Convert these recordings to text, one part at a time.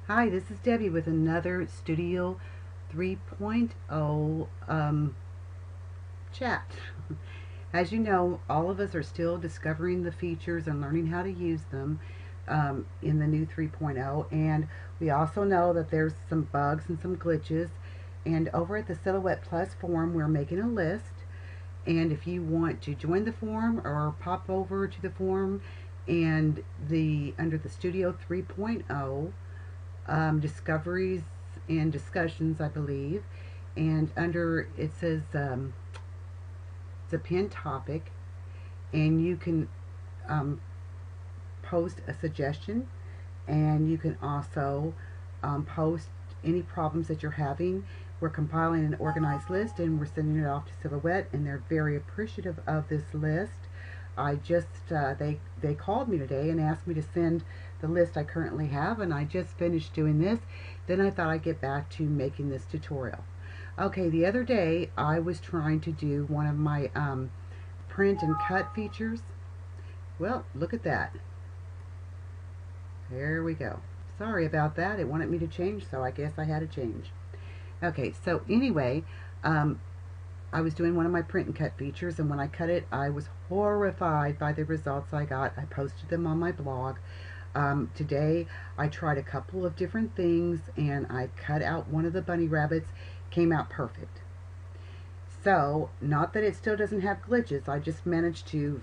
Hi, this is Debbie with another Studio 3.0 chat. As you know, all of us are still discovering the features and learning how to use them in the new 3.0, and we also know that there's some bugs and some glitches. And over at the Silhouette Plus forum, we're making a list. And if you want to join the forum or pop over to the forum and under the Studio 3.0 discoveries and discussions, I believe, and under it says it's a pinned topic, and you can post a suggestion, and you can also post any problems that you're having. We're compiling an organized list and we're sending it off to Silhouette, and they're very appreciative of this list. I just they called me today and asked me to send the list I currently have, and I just finished doing this. Then I thought I'd get back to making this tutorial. Okay, the other day I was trying to do one of my print and cut features. Well, look at that. There we go. Sorry about that. It wanted me to change, so I guess I had to change. Okay, so anyway, I was doing one of my print and cut features, and when I cut it, I was horrified by the results I got. I posted them on my blog. Today, I tried a couple of different things, and I cut out one of the bunny rabbits. Came out perfect. So, not that it still doesn't have glitches, I just managed to,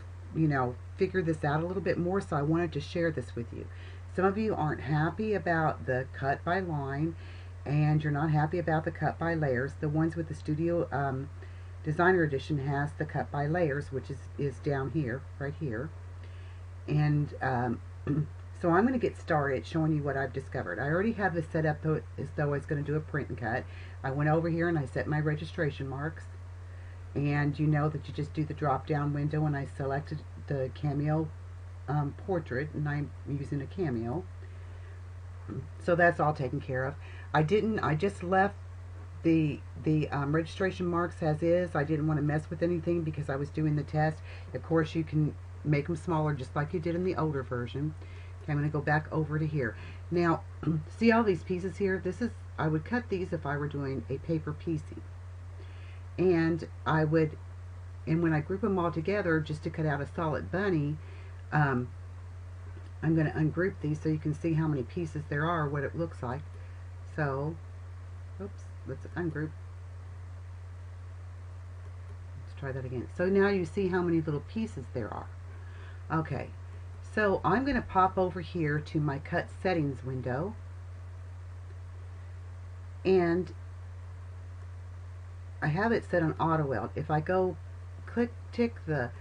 figure this out a little bit more, so I wanted to share this with you. Some of you aren't happy about the cut by line, and you're not happy about the cut by layers. The ones with the Studio Designer Edition has the cut by layers, which is down here, right here. And so I'm going to get started showing you what I've discovered. I already have this set up as though I was going to do a print and cut. I went over here and I set my registration marks. And you know that you just do the drop down window, and I selected the Cameo portrait, and I'm using a Cameo. So that's all taken care of. I just left the registration marks as is. I didn't want to mess with anything because I was doing the test. Of course, you can make them smaller just like you did in the older version. Okay, I'm going to go back over to here. Now, see all these pieces here? I would cut these if I were doing a paper piecing. And when I group them all together just to cut out a solid bunny, I'm going to ungroup these so you can see how many pieces there are, what it looks like. So, oops, let's ungroup. Let's try that again. So now you see how many little pieces there are. Okay, so I'm going to pop over here to my cut settings window, and I have it set on auto weld. If I go tick the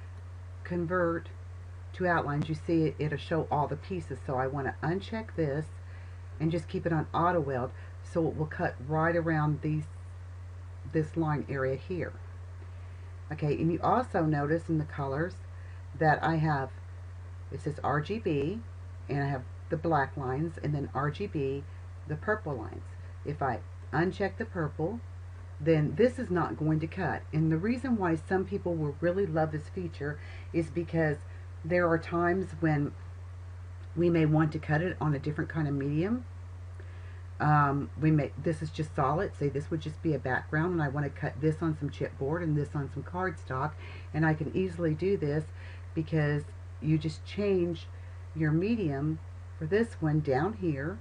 convert to outlines, you see it'll show all the pieces. So I want to uncheck this and just keep it on auto weld, so it will cut right around this line area here. Okay, and you also notice in the colors that I have, it says RGB, and I have the black lines, and then RGB, the purple lines. If I uncheck the purple, then this is not going to cut. And the reason why some people will really love this feature is because there are times when we may want to cut it on a different kind of medium. This is just solid. Say this would just be a background, and I want to cut this on some chipboard and this on some cardstock, and I can easily do this because you just change your medium for this one down here.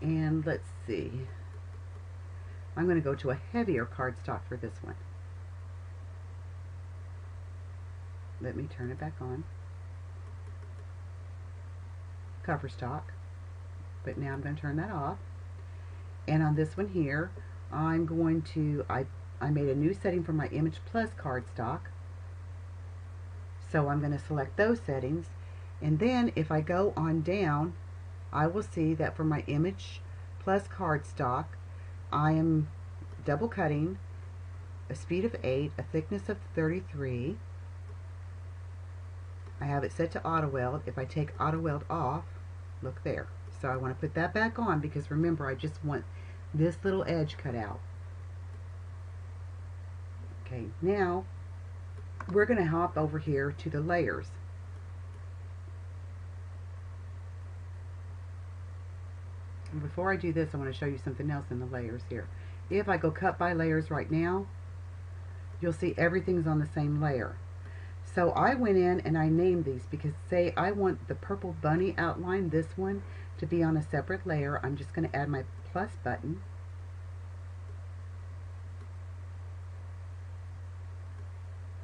And let's see, I'm going to go to a heavier cardstock for this one. Let me turn it back on. Cover stock. But now I'm going to turn that off. And on this one here, I'm going to, I made a new setting for my Image Plus cardstock. So I'm going to select those settings. And then if I go on down, I will see that for my Image Plus cardstock, I am double cutting, a speed of 8, a thickness of 33. I have it set to auto weld. If I take auto weld off, look there. So I want to put that back on because remember, I just want this little edge cut out. Okay, now we're going to hop over here to the layers. before I do this, I want to show you something else in the layers here. If I go cut by layers right now, you'll see everything's on the same layer. So I went in and I named these because, say I want the purple bunny outline, this one, to be on a separate layer. I'm just going to add my plus button.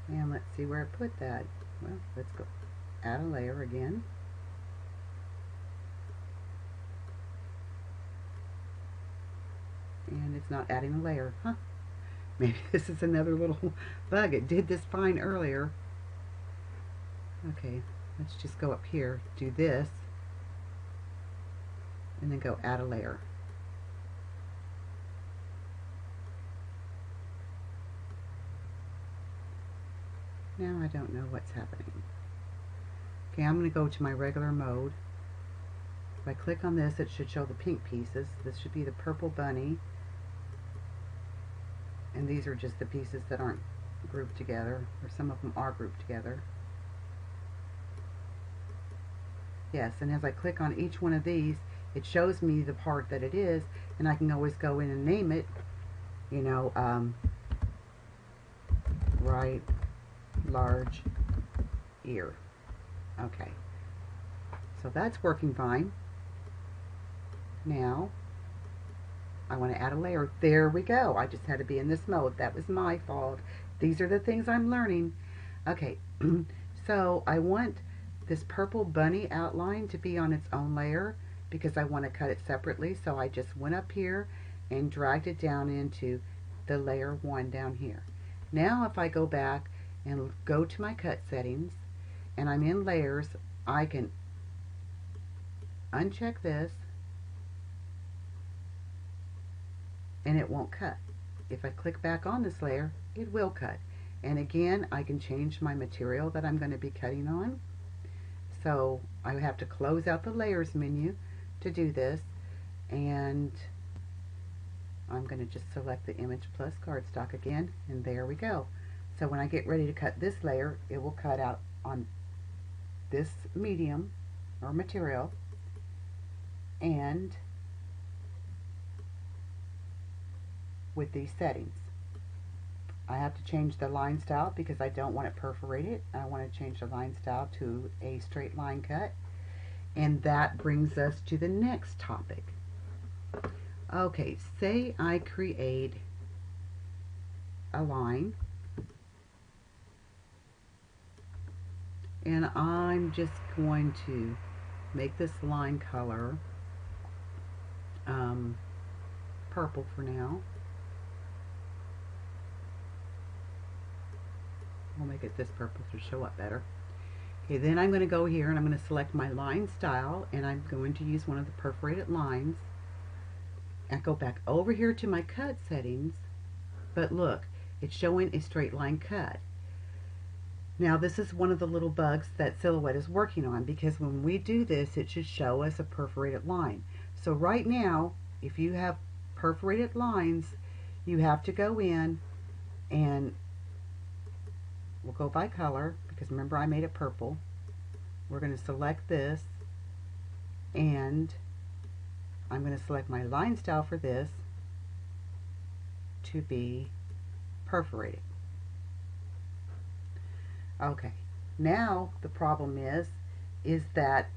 And let's see where I put that. Well, let's go add a layer again. And it's not adding a layer. Huh. Maybe this is another little bug. It did this fine earlier. Okay, let's just go up here, do this, and then go add a layer. Now I don't know what's happening. Okay, I'm going to go to my regular mode. If I click on this, it should show the pink pieces. This should be the purple bunny. And these are just the pieces that aren't grouped together, or some of them are grouped together. Yes, and as I click on each one of these, it shows me the part that it is, and I can always go in and name it, you know, right large ear. Okay, so that's working fine. Now I want to add a layer. There we go. I just had to be in this mode. That was my fault. These are the things I'm learning. Okay, so I want this purple bunny outline to be on its own layer because I want to cut it separately. So I just went up here and dragged it down into the layer 1 down here. Now if I go back and go to my cut settings and I'm in layers, I can uncheck this and it won't cut. If I click back on this layer, it will cut. And again, I can change my material that I'm going to be cutting on. So I have to close out the layers menu to do this, and I'm going to just select the image plus cardstock again, and there we go. So when I get ready to cut this layer, it will cut out on this medium or material, and with these settings. I have to change the line style because I don't want it perforated. I want to change the line style to a straight line cut. And that brings us to the next topic. Okay, say I create a line and I'm just going to make this line color purple for now. We'll make it this purple to show up better. Okay, then I'm going to go here and I'm going to select my line style, and I'm going to use one of the perforated lines. And go back over here to my cut settings, but look, it's showing a straight line cut. Now this is one of the little bugs that Silhouette is working on, because when we do this, it should show us a perforated line. So right now, if you have perforated lines, you have to go in and we'll go by color, because remember I made it purple. We're going to select this, and I'm going to select my line style for this to be perforated. Okay, now the problem is that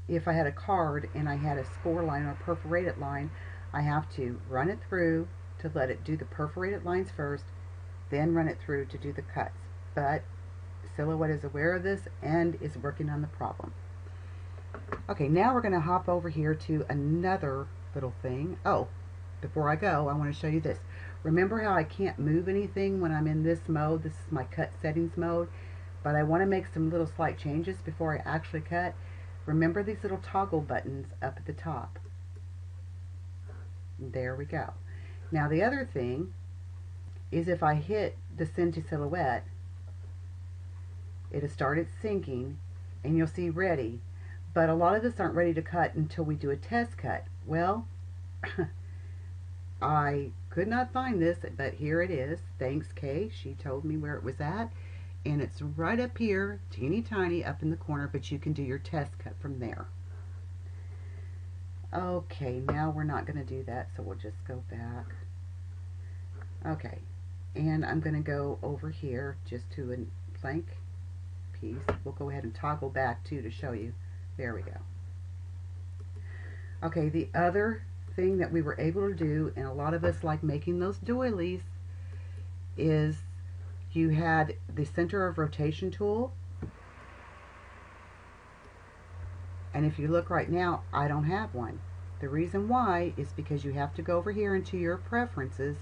if I had a card and I had a score line or a perforated line, I have to run it through to let it do the perforated lines first, then run it through to do the cuts. But Silhouette is aware of this and is working on the problem. Okay, now we're going to hop over here to another little thing. Oh, before I go, I want to show you this. Remember how I can't move anything when I'm in this mode? This is my cut settings mode, but I want to make some little slight changes before I actually cut. Remember these little toggle buttons up at the top. There we go. Now the other thing is, if I hit the Send to Silhouette, it'll start it syncing and you'll see ready. But a lot of this aren't ready to cut until we do a test cut. Well, I could not find this, but here it is. Thanks, Kay. She told me where it was at. And it's right up here, teeny tiny up in the corner, but you can do your test cut from there. Okay, now we're not going to do that, so we'll just go back. Okay, and I'm going to go over here just to a blank piece. We'll go ahead and toggle back too to show you. There we go. Okay, the other thing that we were able to do, and a lot of us like making those doilies, is you had the center of rotation tool. And if you look right now, I don't have one. The reason why is because you have to go over here into your preferences,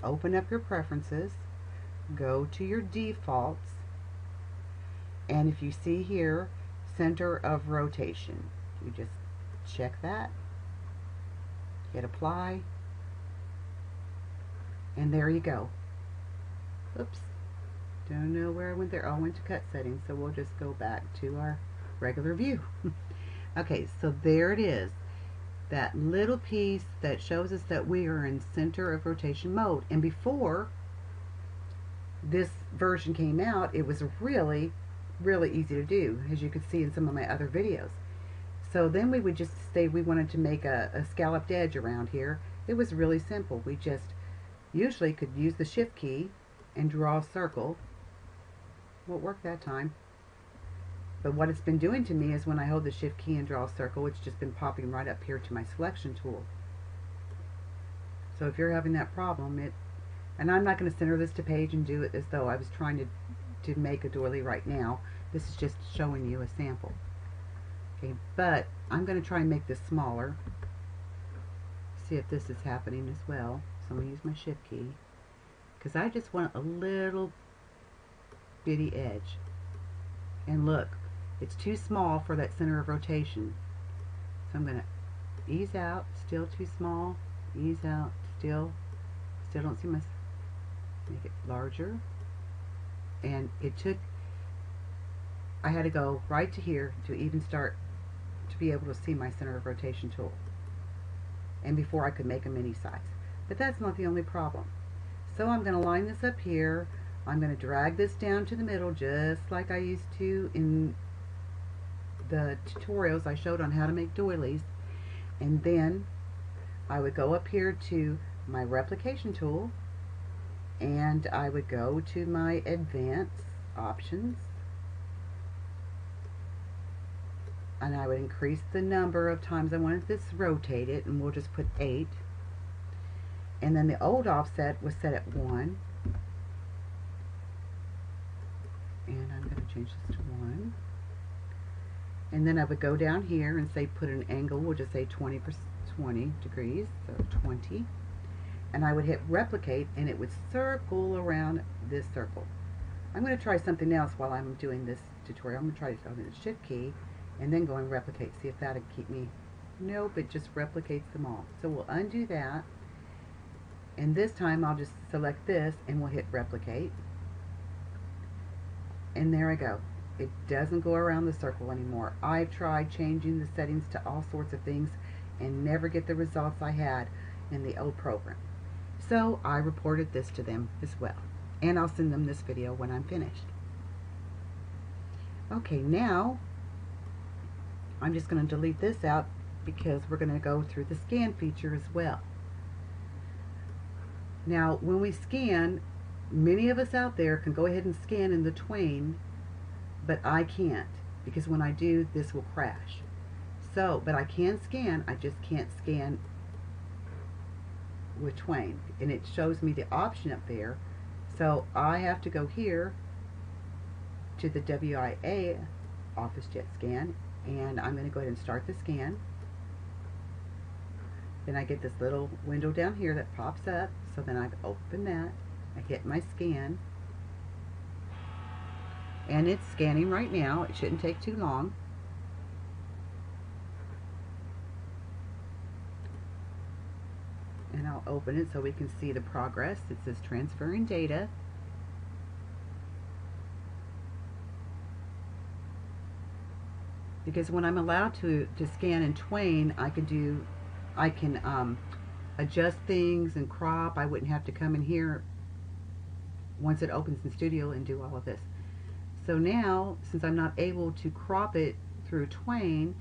open up your preferences, go to your defaults, and if you see here, center of rotation, you just check that, hit apply, and there you go. Oops, don't know where I went there. Oh, I went to cut settings, so we'll just go back to our regular view. Okay, so there it is. That little piece that shows us that we are in center of rotation mode. And before this version came out, it was really easy to do, as you could see in some of my other videos. So then we would just say we wanted to make a scalloped edge around here. It was really simple. We just usually could use the shift key and draw a circle. Won't work that time. But what it's been doing to me is when I hold the shift key and draw a circle, it's just been popping right up here to my selection tool. So if you're having that problem, and I'm not going to center this to page and do it as though I was trying to make a doily right now. This is just showing you a sample. Okay, but I'm going to try and make this smaller. See if this is happening as well. So I'm going to use my shift key, because I just want a little bitty edge. And look, it's too small for that center of rotation. So I'm going to ease out, still too small, ease out, still don't see my, make it larger. And it took, I had to go right to here to even start to be able to see my center of rotation tool. And before I could make a mini size. But that's not the only problem. So I'm going to line this up here. I'm going to drag this down to the middle just like I used to in the tutorials I showed on how to make doilies. And then I would go up here to my replication tool, and I would go to my advanced options, and I would increase the number of times I wanted this rotated, and we'll just put 8. And then the old offset was set at 1. And I'm going to change this to 1. And then I would go down here and say put an angle, we'll just say 20 degrees, so 20. And I would hit replicate, and it would circle around this circle. I'm going to try something else while I'm doing this tutorial. I'm going to try the shift key and then go and replicate, see if that'll keep me. Nope, it just replicates them all. So we'll undo that, and this time I'll just select this and we'll hit replicate. And there I go. It doesn't go around the circle anymore. I've tried changing the settings to all sorts of things and never get the results I had in the old program. So I reported this to them as well. And I'll send them this video when I'm finished. Okay, now I'm just going to delete this out because we're going to go through the scan feature as well. Now, when we scan, many of us out there can go ahead and scan in the Twain, but I can't, because when I do, this will crash. So, but I can scan, I just can't scan with Twain, and it shows me the option up there. So I have to go here to the WIA OfficeJet scan, and I'm going to go ahead and start the scan. Then I get this little window down here that pops up, so then I open that, I hit my scan, and it's scanning right now. It shouldn't take too long. And I'll open it so we can see the progress. It says transferring data. Because when I'm allowed to scan in Twain, I can adjust things and crop. I wouldn't have to come in here once it opens in Studio and do all of this. So now, since I'm not able to crop it through Twain,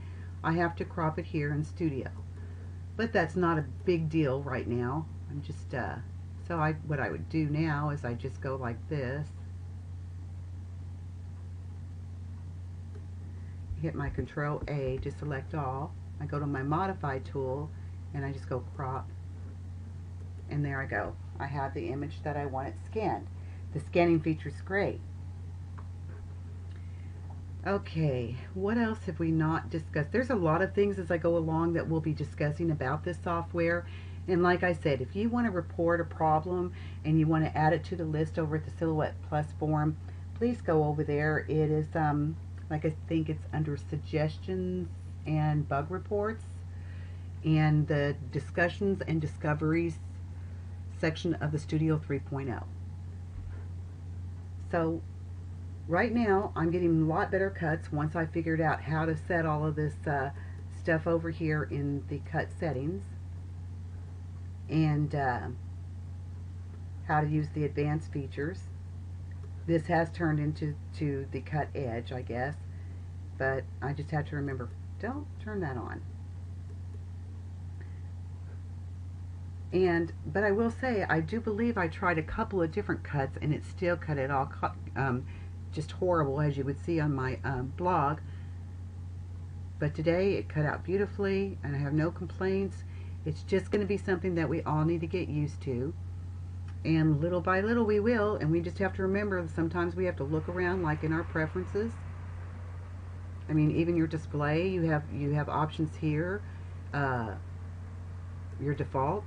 I have to crop it here in Studio. but that's not a big deal right now. I'm just, what I would do now is I just go like this, hit my Control A to select all. I go to my Modify tool, and I just go crop, and there I go. I have the image that I want it scanned. The scanning feature is great. Okay, what else have we not discussed? There's a lot of things as I go along that we'll be discussing about this software. And like I said, if you want to report a problem and you want to add it to the list over at the Silhouette Plus forum, please go over there. It is, like I think it's under Suggestions and Bug Reports, and the Discussions and Discoveries section of the Studio 3.0. So right now I'm getting a lot better cuts once I figured out how to set all of this stuff over here in the cut settings, and how to use the advanced features. This has turned into the cut edge, I guess, but I just have to remember, don't turn that on. But I will say, I do believe I tried a couple of different cuts and it still cut it all just horrible, as you would see on my blog. But today it cut out beautifully and I have no complaints. It's just going to be something that we all need to get used to, and little by little we will. And we just have to remember that sometimes we have to look around, like in our preferences. I mean, even your display, you have options here, your defaults.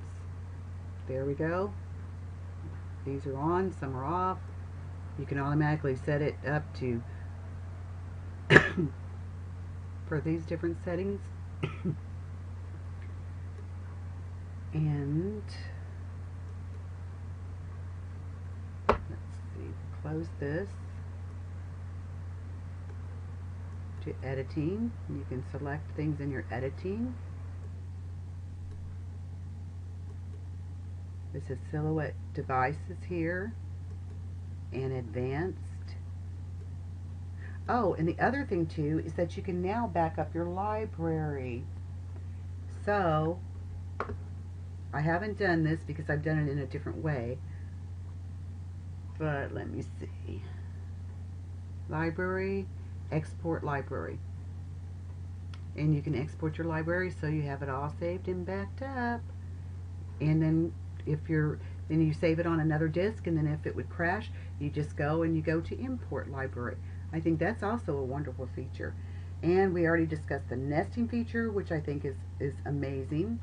There we go. These are on, some are off. You can automatically set it up to for these different settings. And let's see, close this. To editing, you can select things in your editing. This is Silhouette Devices here, and Advanced. Oh, and the other thing too is that you can now back up your library. So I haven't done this because I've done it in a different way, but let me see. Library, export library, and you can export your library so you have it all saved and backed up. And then then you save it on another disk, and then if it would crash, you just go and you go to import library. I think that's also a wonderful feature. And we already discussed the nesting feature, which I think is amazing.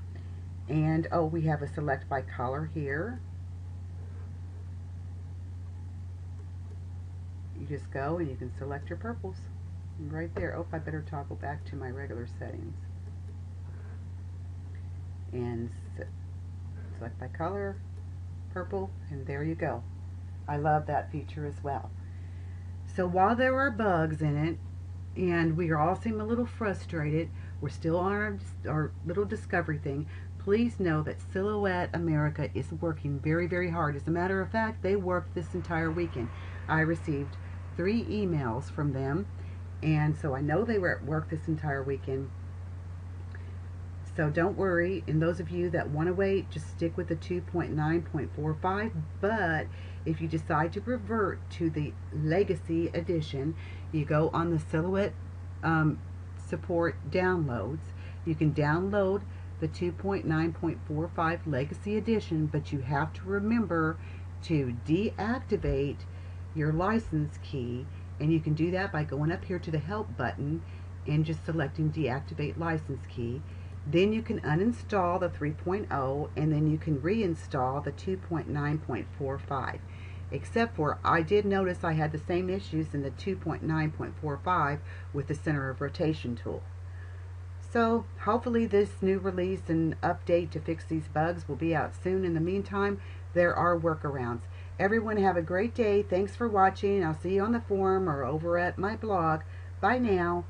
And oh, we have a select by color here. You just go and you can select your purples right there. Oh, I better toggle back to my regular settings and select by color, purple, and there you go. I love that feature as well. So while there are bugs in it, and we all seem a little frustrated, we're still on our little discovery thing. Please know that Silhouette America is working very, very hard. As a matter of fact, they worked this entire weekend. I received 3 emails from them, and so I know they were at work this entire weekend. So don't worry, and those of you that want to wait, just stick with the 2.9.45. But if you decide to revert to the Legacy Edition, you go on the Silhouette support downloads. You can download the 2.9.45 Legacy Edition, but you have to remember to deactivate your license key, and you can do that by going up here to the Help button and just selecting Deactivate License Key. Then you can uninstall the 3.0, and then you can reinstall the 2.9.45. Except for, I did notice I had the same issues in the 2.9.45 with the center of rotation tool. So hopefully this new release and update to fix these bugs will be out soon. In the meantime, there are workarounds. Everyone have a great day. Thanks for watching. I'll see you on the forum or over at my blog. Bye now.